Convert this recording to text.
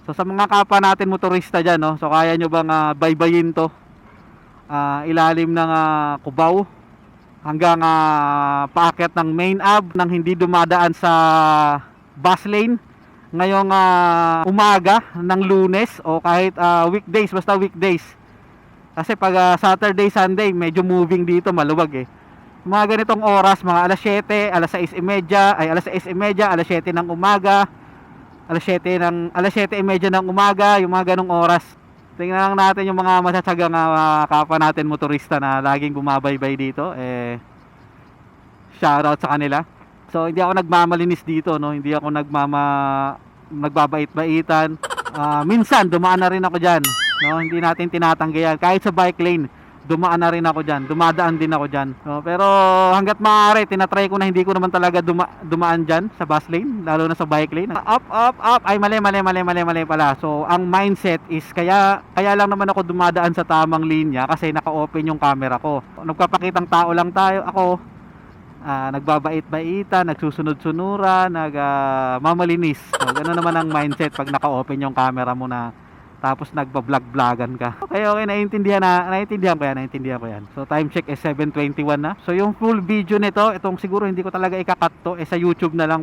So sa mga kapwa natin motorista dyan, no? So kaya nyo bang baybayin to? Ilalim ng Cubao hanggang paakyat ng main ab nang hindi dumadaan sa bus lane ngayong umaga ng Lunes o kahit weekdays, basta weekdays. Kasi pag Saturday, Sunday, medyo moving dito, maluwag eh. Mga ganitong oras, mga alas 7, alas 6:30, ay alas 6:30, alas 7 ng umaga, alas 7:30 ng umaga, yung mga ganong oras. Tingnan lang natin yung mga masatsagang kapwa natin motorista na laging bumabaybay dito. Shoutout sa kanila. So hindi ako nagmamalinis dito, no. Hindi ako nagbabait-baitan. Minsan dumaan na rin ako diyan, no. Hindi natin tinatanggihan kahit sa bike lane. Dumaan na rin ako diyan. Dumadaan din ako diyan, no. Pero hangga't maaari tinatry ko na hindi ko naman talaga dumaan diyan sa bus lane, lalo na sa bike lane. Up. Ay mali pala. So ang mindset is kaya lang naman ako dumadaan sa tamang linya kasi naka-open yung camera ko. Nagpapakitang tao lang ako. Nagbabait-baitan, nagsusunod-sunuran, mamalinis. So, gano'n naman ang mindset pag naka-open yung camera mo na tapos nagba-vlog-vlogan ka. Okay, naintindihan ko yan. So, time check is 7:21 na. So, yung full video nito, itong siguro hindi ko talaga ikakat to, sa YouTube na lang.